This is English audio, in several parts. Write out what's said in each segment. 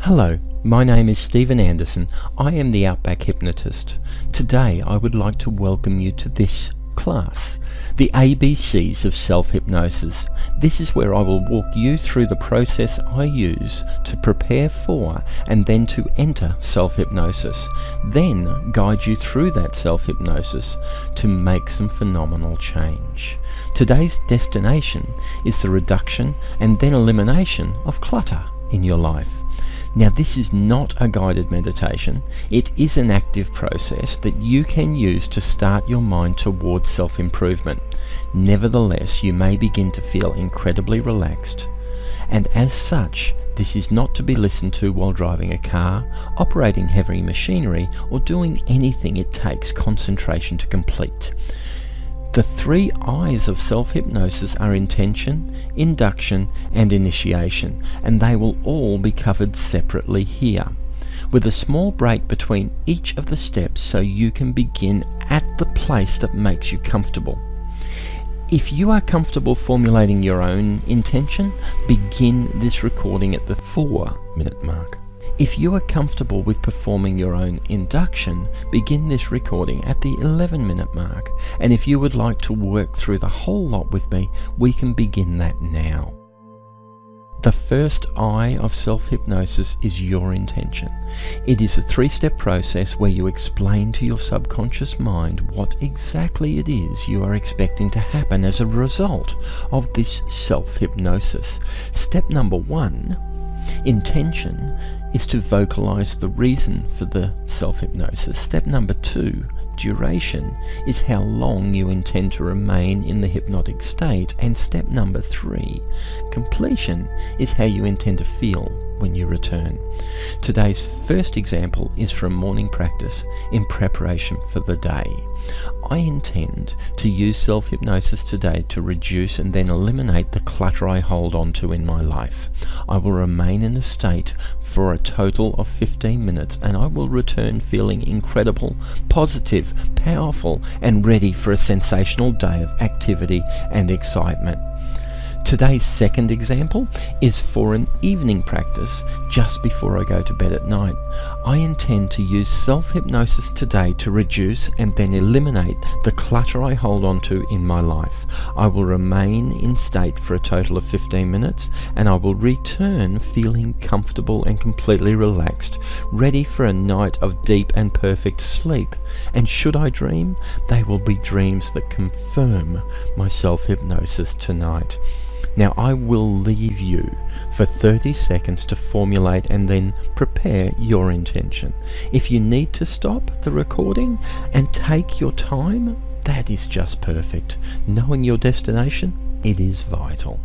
Hello, my name is Stephen Anderson. I am the Outback Hypnotist. Today I would like to welcome you to this class, the ABCs of self-hypnosis. This is where I will walk you through the process I use to prepare for and then to enter self-hypnosis, then guide you through that self-hypnosis to make some phenomenal change. Today's destination is the reduction and then elimination of clutter in your life. Now, this is not a guided meditation. It is an active process that you can use to start your mind towards self-improvement. Nevertheless, you may begin to feel incredibly relaxed, and as such, this is not to be listened to while driving a car, operating heavy machinery, or doing anything it takes concentration to complete. The 3 I's of self-hypnosis are intention, induction, and initiation, and they will all be covered separately here, with a small break between each of the steps so you can begin at the place that makes you comfortable. If you are comfortable formulating your own intention, begin this recording at the 4-minute mark. If you are comfortable with performing your own induction, begin this recording at the 11-minute mark. And if you would like to work through the whole lot with me, we can begin that now. The first I of self-hypnosis is your intention. It is a 3-step process where you explain to your subconscious mind what exactly it is you are expecting to happen as a result of this self-hypnosis. Step number 1, intention, is to vocalize the reason for the self-hypnosis. Step number 2, duration, is how long you intend to remain in the hypnotic state. And step number 3, completion, is how you intend to feel when you return. Today's first example is from morning practice in preparation for the day. I intend to use self-hypnosis today to reduce and then eliminate the clutter I hold on to in my life. I will remain in a state for a total of 15 minutes, and I will return feeling incredible, positive, powerful, and ready for a sensational day of activity and excitement. Today's second example is for an evening practice just before I go to bed at night. I intend to use self-hypnosis today to reduce and then eliminate the clutter I hold on to in my life. I will remain in state for a total of 15 minutes, and I will return feeling comfortable and completely relaxed, ready for a night of deep and perfect sleep. And should I dream, they will be dreams that confirm my self-hypnosis tonight. Now I will leave you for 30 seconds to formulate and then prepare your intention. If you need to stop the recording and take your time, that is just perfect. Knowing your destination, it is vital.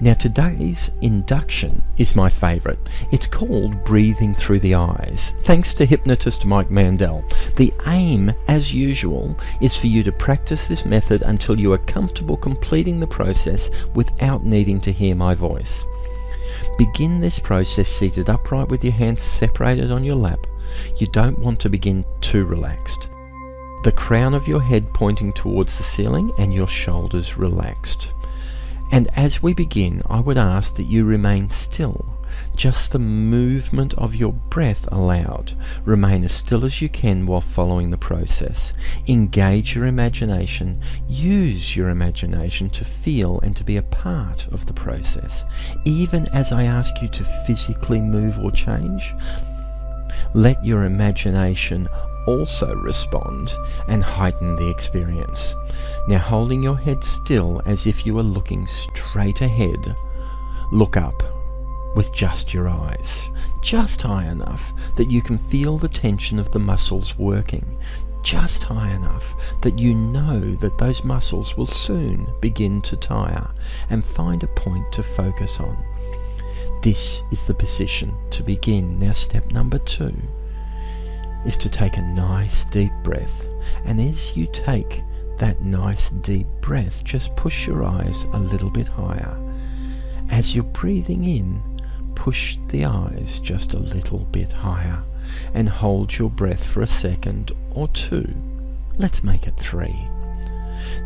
Now today's induction is my favourite. It's called Breathing Through the Eyes, thanks to hypnotist Mike Mandel. The aim, as usual, is for you to practice this method until you are comfortable completing the process without needing to hear my voice. Begin this process seated upright with your hands separated on your lap. You don't want to begin too relaxed. The crown of your head pointing towards the ceiling and your shoulders relaxed. And as we begin, I would ask that you remain still, just the movement of your breath allowed. Remain as still as you can while following the process. Engage your imagination. Use your imagination to feel and to be a part of the process. Even as I ask you to physically move or change, let your imagination also respond and heighten the experience. Now, holding your head still as if you are looking straight ahead, look up. with just your eyes, just high enough that you can feel the tension of the muscles working, just high enough that you know that those muscles will soon begin to tire, and find a point to focus on. This is the position to begin. Now step number 2 is to take a nice deep breath, and as you take that nice deep breath, just push your eyes a little bit higher. As you're breathing in, push the eyes just a little bit higher and hold your breath for a second or 2. Let's make it 3.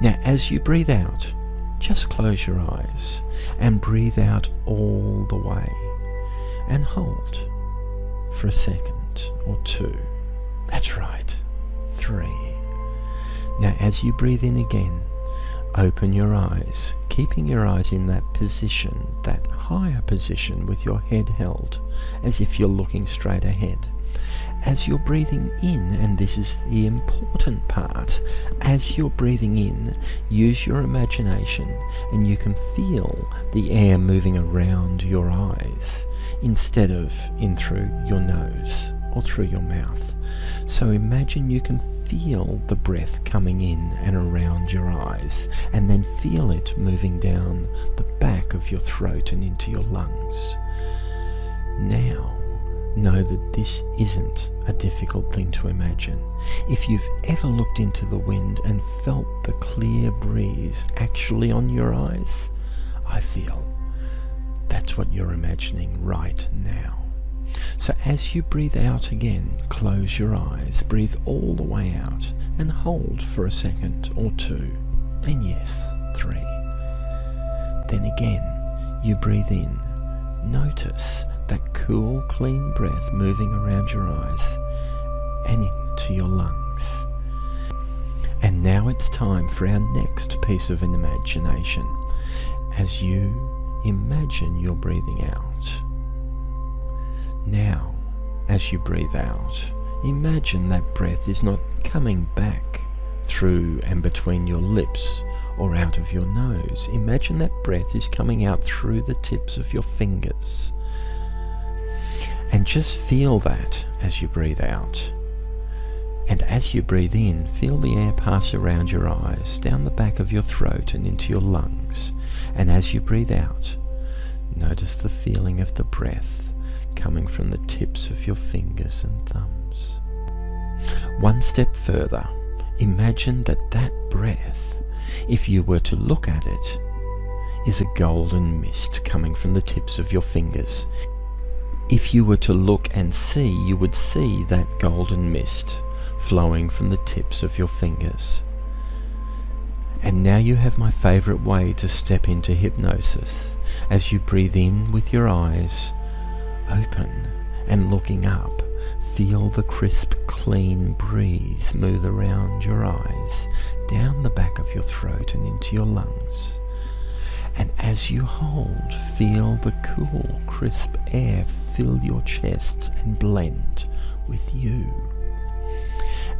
Now as you breathe out, just close your eyes and breathe out all the way and hold for a second or 2. That's right, 3. Now as you breathe in again, open your eyes, keeping your eyes in that position, that higher position with your head held, as if you're looking straight ahead. As you're breathing in, and this is the important part, as you're breathing in, use your imagination and you can feel the air moving around your eyes instead of in through your nose or through your mouth. So imagine you can feel the breath coming in and around your eyes, and then feel it moving down the back of your throat and into your lungs. Now, know that this isn't a difficult thing to imagine. If you've ever looked into the wind and felt the clear breeze actually on your eyes, I feel that's what you're imagining right now. So as you breathe out again, close your eyes, breathe all the way out, and hold for a second or 2, and yes, 3. Then again, you breathe in. Notice that cool, clean breath moving around your eyes and into your lungs. And now it's time for our next piece of imagination. As you imagine you're breathing out, now, as you breathe out, imagine that breath is not coming back through and between your lips or out of your nose. Imagine that breath is coming out through the tips of your fingers. And just feel that as you breathe out. And as you breathe in, feel the air pass around your eyes, down the back of your throat and into your lungs. And as you breathe out, notice the feeling of the breath coming from the tips of your fingers and thumbs. One step further, imagine that that breath, if you were to look at it, is a golden mist coming from the tips of your fingers. If you were to look and see, you would see that golden mist flowing from the tips of your fingers. And now you have my favorite way to step into hypnosis. As you breathe in with your eyes open and looking up, feel the crisp, clean breeze move around your eyes, down the back of your throat and into your lungs. And as you hold, feel the cool, crisp air fill your chest and blend with you.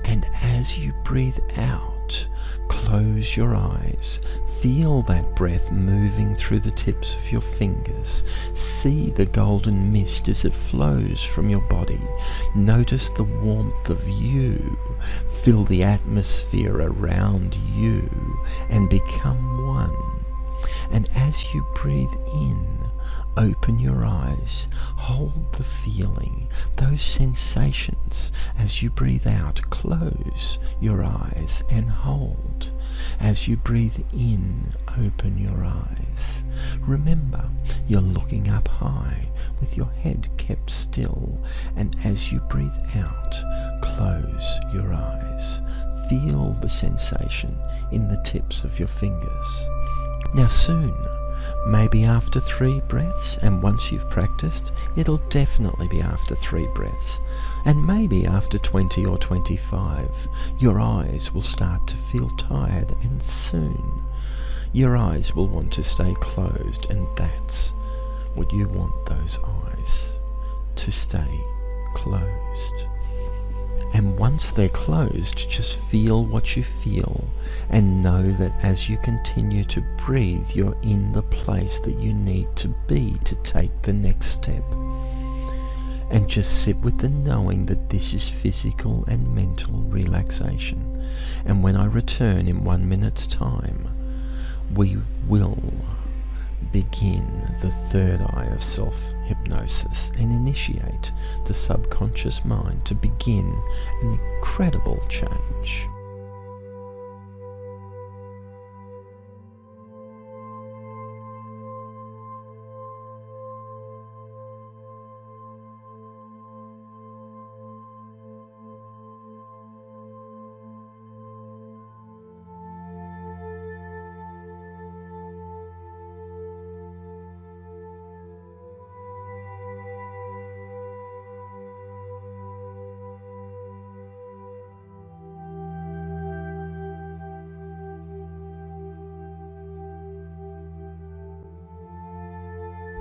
And as you breathe out, close your eyes. Feel that breath moving through the tips of your fingers. See the golden mist as it flows from your body. Notice the warmth of you. Feel the atmosphere around you and become one. And as you breathe in, open your eyes, hold the feeling, those sensations. As you breathe out, close your eyes and hold. As you breathe in, open your eyes. Remember, you're looking up high with your head kept still, and as you breathe out, close your eyes. Feel the sensation in the tips of your fingers. Now soon, maybe after 3 breaths, and once you've practiced, it'll definitely be after 3 breaths, and maybe after 20 or 25, your eyes will start to feel tired, and soon your eyes will want to stay closed, and that's what you want, those eyes to stay closed. And once they're closed, just feel what you feel and know that as you continue to breathe, you're in the place that you need to be to take the next step. And just sit with the knowing that this is physical and mental relaxation. And when I return in 1 minute's time, we will begin the third eye of self-hypnosis and initiate the subconscious mind to begin an incredible change.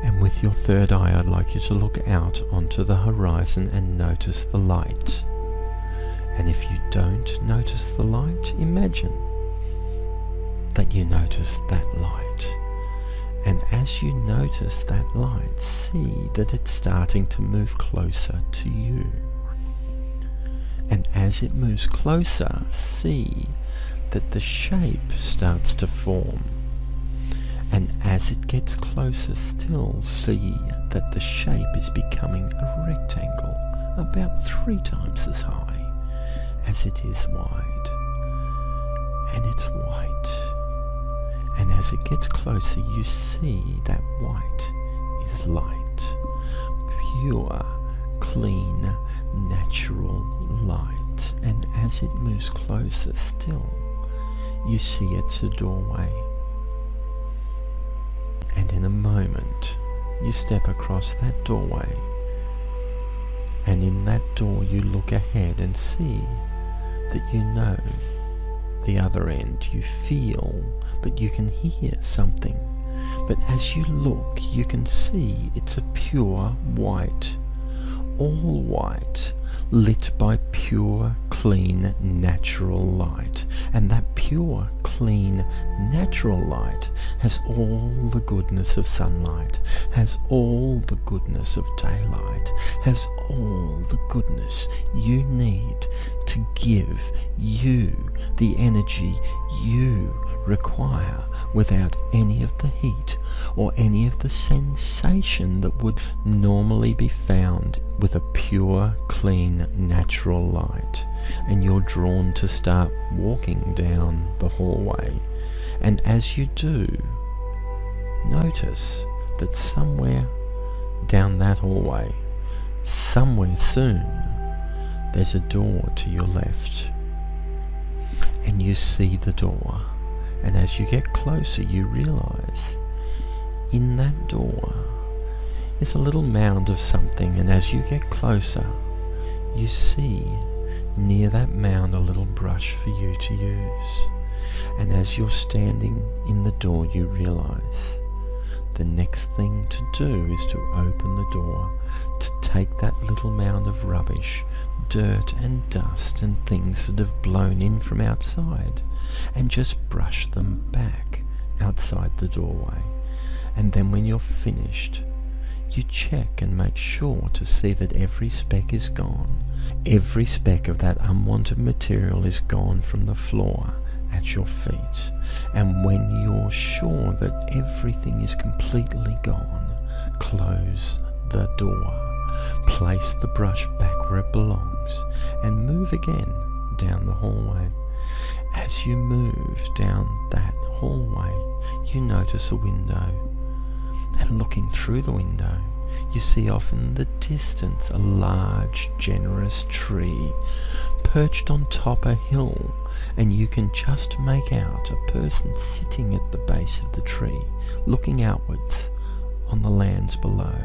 And with your third eye, I'd like you to look out onto the horizon and notice the light. And if you don't notice the light, imagine that you notice that light. And as you notice that light, see that it's starting to move closer to you. And as it moves closer, see that the shape starts to form. And as it gets closer still, see that the shape is becoming a rectangle about 3 times as high as it is wide. And it's white. And as it gets closer, you see that white is light. Pure, clean, natural light. And as it moves closer still, you see it's a doorway. And in a moment, you step across that doorway, and in that door you look ahead and see that you know the other end. You feel, but you can hear something. But as you look, you can see it's a pure white, all white, lit by pure, clean, natural light. And that pure, clean, natural light has all the goodness of sunlight, has all the goodness of daylight, has all the goodness you need to give you the energy you require without any of the heat or any of the sensation that would normally be found with a pure, clean, natural light. And you're drawn to start walking down the hallway. And as you do, notice that somewhere down that hallway, somewhere soon, there's a door to your left. And you see the door. And as you get closer, you realize in that door is a little mound of something. And as you get closer, you see near that mound a little brush for you to use. And as you're standing in the door, you realize the next thing to do is to open the door to take that little mound of rubbish, dirt and dust and things that have blown in from outside, and just brush them back outside the doorway. And then when you're finished, you check and make sure to see that every speck is gone. Every speck of that unwanted material is gone from the floor at your feet. And when you're sure that everything is completely gone, close the door, place the brush back where it belongs, and move again down the hallway. As you move down that hallway, you notice a window. And looking through the window, you see off in the distance a large, generous tree perched on top a hill, and you can just make out a person sitting at the base of the tree, looking outwards on the lands below.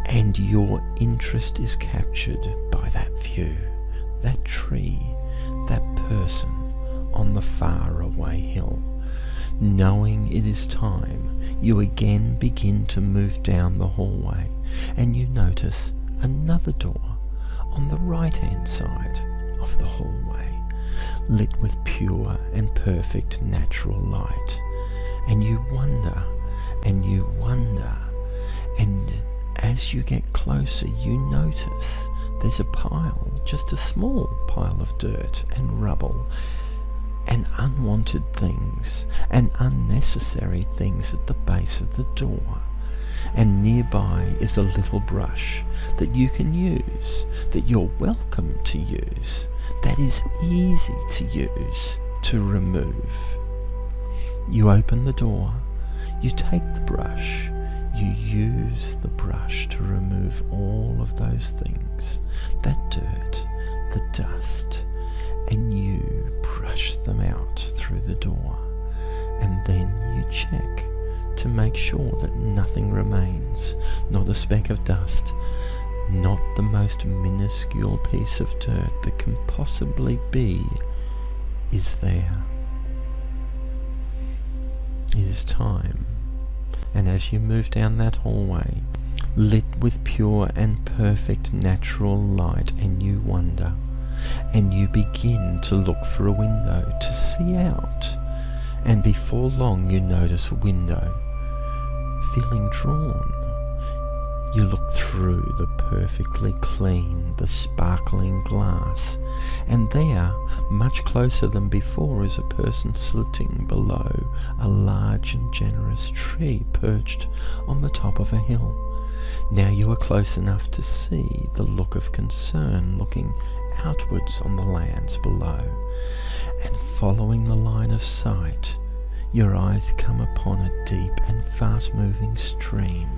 And your interest is captured by that view, that tree, that person on the far away hill. Knowing it is time, you again begin to move down the hallway, and you notice another door on the right-hand side of the hallway, lit with pure and perfect natural light. And you wonder, and you wonder, and as you get closer you notice there's a pile, just a small pile of dirt and rubble and unwanted things and unnecessary things at the base of the door. And nearby is a little brush that you can use, that you're welcome to use, that is easy to use, to remove. You open the door, you take the brush, you use the brush to remove all of those things, that dirt, the dust, and you brush them out through the door. And then you check to make sure that nothing remains, not a speck of dust, not the most minuscule piece of dirt that can possibly be, is there. It is time. And as you move down that hallway, lit with pure and perfect natural light, and you wonder, and you begin to look for a window to see out, and before long you notice a window. Feeling drawn, you look through the perfectly clean, the sparkling glass, and there, much closer than before, is a person sitting below a large and generous tree perched on the top of a hill. Now you are close enough to see the look of concern looking outwards on the lands below, and following the line of sight, your eyes come upon a deep and fast-moving stream.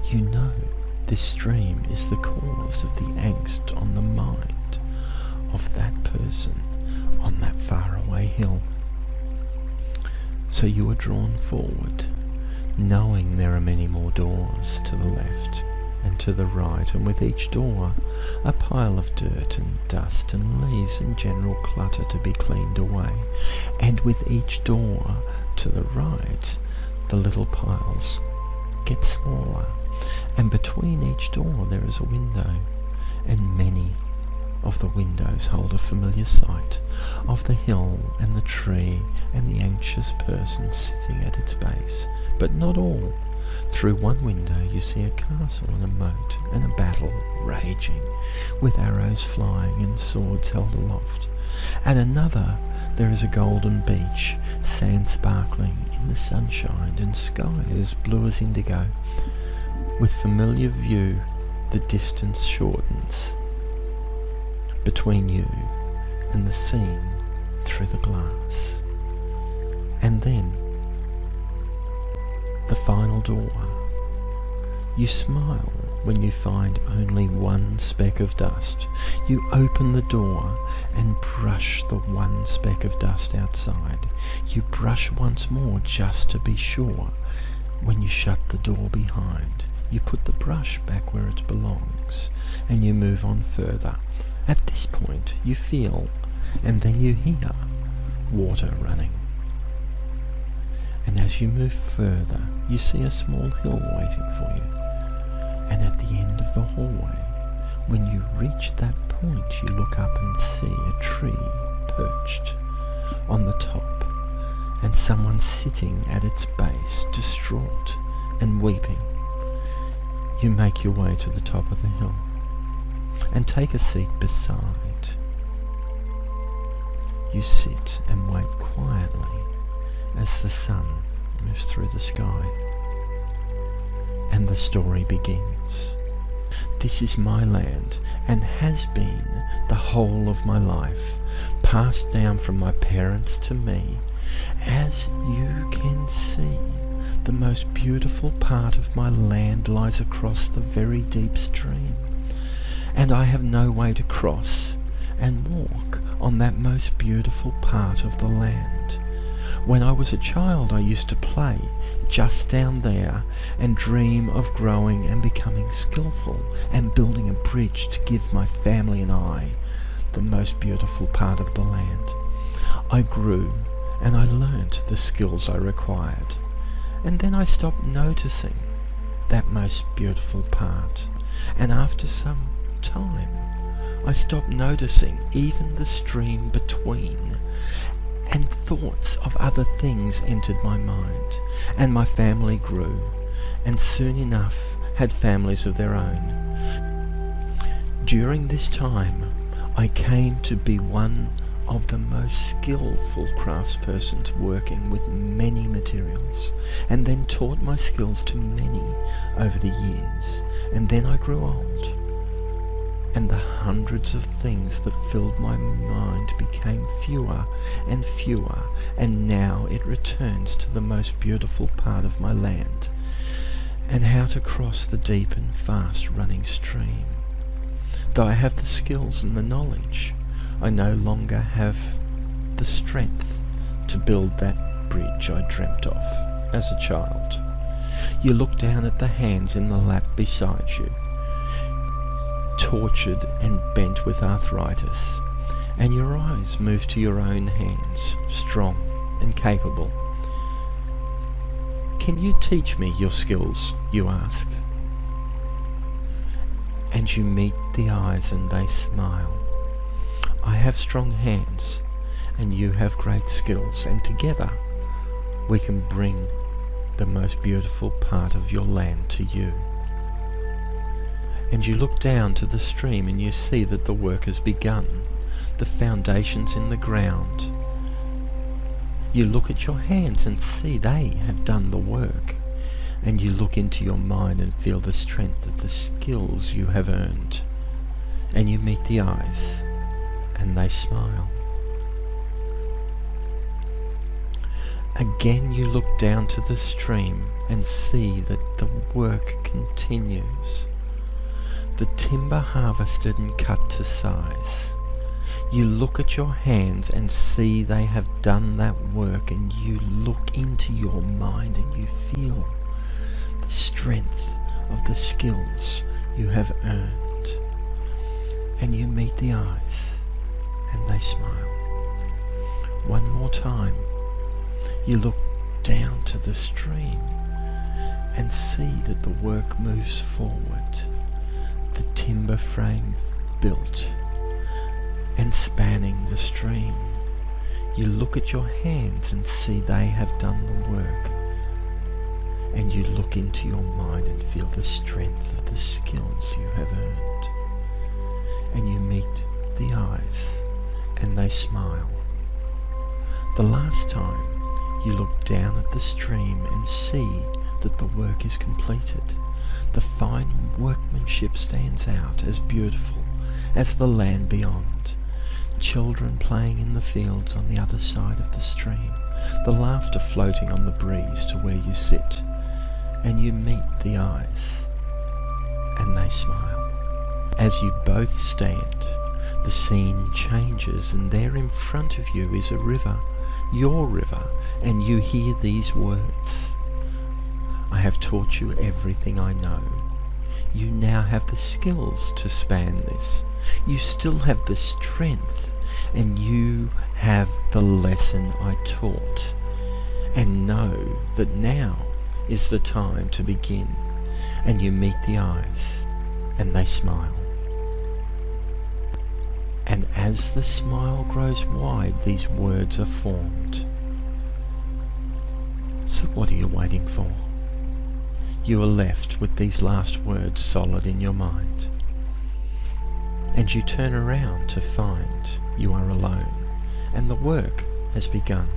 You know this stream is the cause of the angst on the mind of that person on that faraway hill. So you are drawn forward, knowing there are many more doors to the left and to the right, and with each door a pile of dirt and dust and leaves and general clutter to be cleaned away, and with each door to the right the little piles get smaller, and between each door there is a window, and many of the windows hold a familiar sight of the hill and the tree and the anxious person sitting at its base, but not all. Through one window you see a castle and a moat and a battle raging, with arrows flying and swords held aloft. At another there is a golden beach, sand sparkling in the sunshine, and sky as blue as indigo. With familiar view the distance shortens between you and the scene through the glass. And then the final door. You smile when you find only one speck of dust. You open the door and brush the one speck of dust outside. You brush once more just to be sure. When you shut the door behind, you put the brush back where it belongs, and you move on further. At this point you feel, and then you hear, water running. And as you move further, you see a small hill waiting for you. And at the end of the hallway, when you reach that point, you look up and see a tree perched on the top, and someone sitting at its base, distraught and weeping. You make your way to the top of the hill and take a seat beside. You sit and wait quietly as the sun moves through the sky. And the story begins. This is my land, and has been the whole of my life, passed down from my parents to me. As you can see, the most beautiful part of my land lies across the very deep stream, and I have no way to cross and walk on that most beautiful part of the land. When I was a child, I used to play just down there and dream of growing and becoming skillful and building a bridge to give my family and I the most beautiful part of the land. I grew and I learnt the skills I required, and then I stopped noticing that most beautiful part, and after some time, I stopped noticing even the stream between, and thoughts of other things entered my mind, and my family grew, and soon enough had families of their own. During this time, I came to be one of the most skillful craftspersons working with many materials, and then taught my skills to many over the years, and then I grew old, and the hundreds of things that filled my mind became fewer and fewer, and now it returns to the most beautiful part of my land, and how to cross the deep and fast running stream. Though I have the skills and the knowledge, I no longer have the strength to build that bridge I dreamt of as a child. You look down at the hands in the lap beside you, tortured and bent with arthritis, and your eyes move to your own hands, strong and capable. Can you teach me your skills, you ask? And you meet the eyes and they smile. I have strong hands and you have great skills, and together we can bring the most beautiful part of your land to you. And you look down to the stream and you see that the work has begun, the foundations in the ground. You look at your hands and see they have done the work, and you look into your mind and feel the strength of the skills you have earned. And you meet the eyes and they smile. Again you look down to the stream and see that the work continues. The timber harvested and cut to size. You look at your hands and see they have done that work, and you look into your mind and you feel the strength of the skills you have earned. And you meet the eyes and they smile. One more time, you look down to the stream and see that the work moves forward. The timber frame built and spanning the stream. You look at your hands and see they have done the work, and you look into your mind and feel the strength of the skills you have earned. And you meet the eyes and they smile. The last time you look down at the stream and see that the work is completed. The fine workmanship stands out as beautiful as the land beyond. Children playing in the fields on the other side of the stream, the laughter floating on the breeze to where you sit, and you meet the eyes and they smile. As you both stand, the scene changes, and there in front of you is a river, your river, and you hear these words: I have taught you everything I know. You now have the skills to span this. You still have the strength, and you have the lesson I taught. And know that now is the time to begin. And you meet the eyes, and they smile. And as the smile grows wide, these words are formed. So what are you waiting for? You are left with these last words solid in your mind. And you turn around to find you are alone, and the work has begun.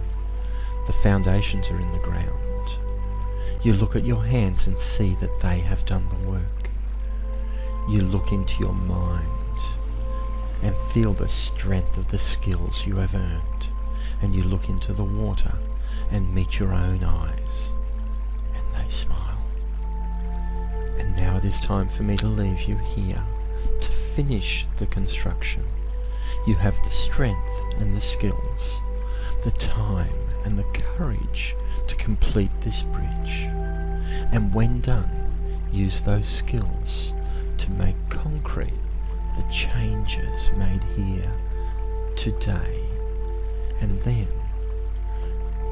The foundations are in the ground. You look at your hands and see that they have done the work. You look into your mind and feel the strength of the skills you have earned. And you look into the water and meet your own eyes, and they smile. And now it is time for me to leave you here to finish the construction. You have the strength and the skills, the time and the courage to complete this bridge. And when done, use those skills to make concrete the changes made here today, and then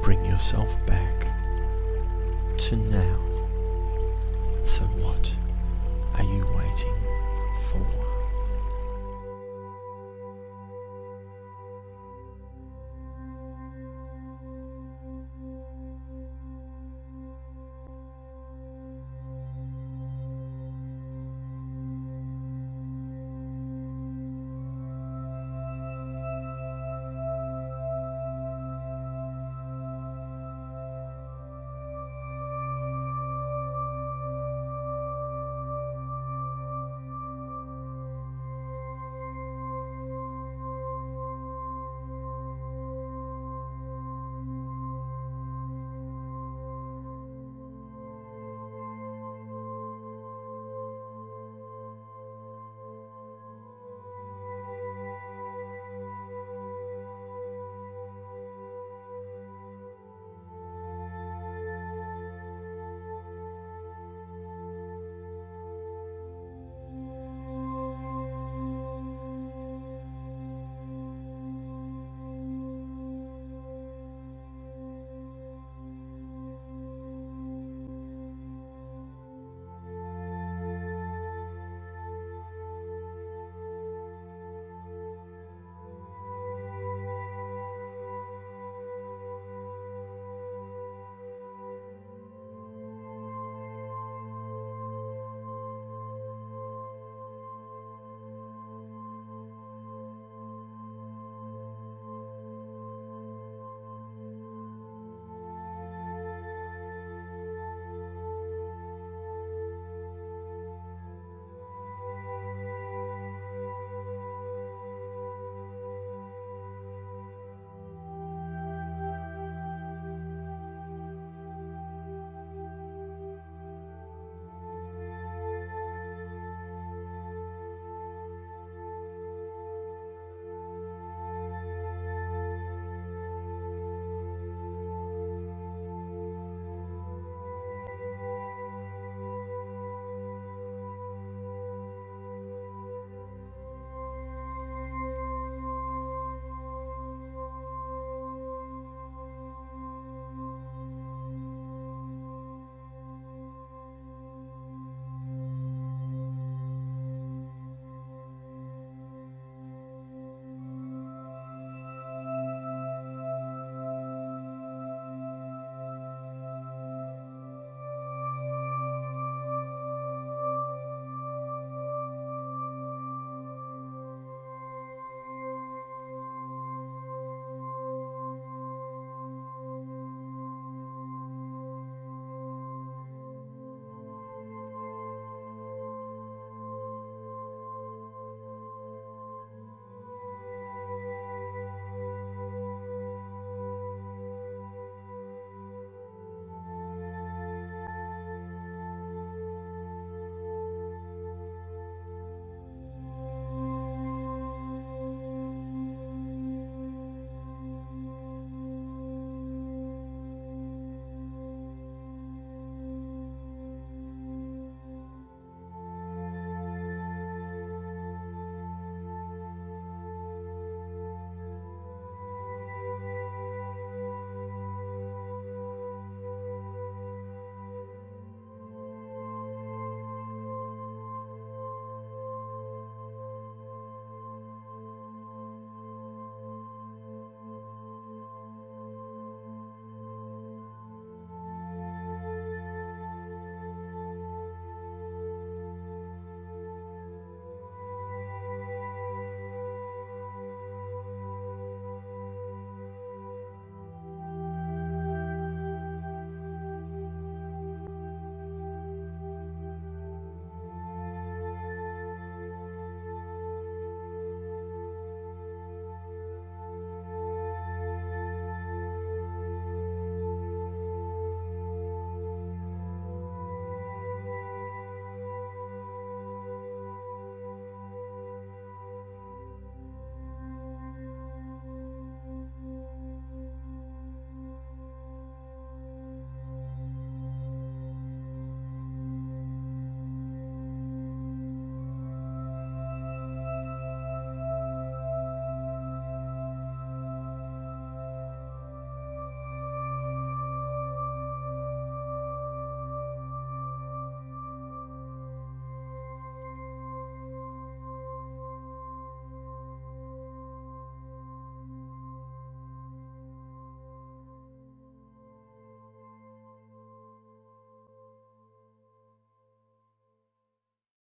bring yourself back to now. So what are you waiting for?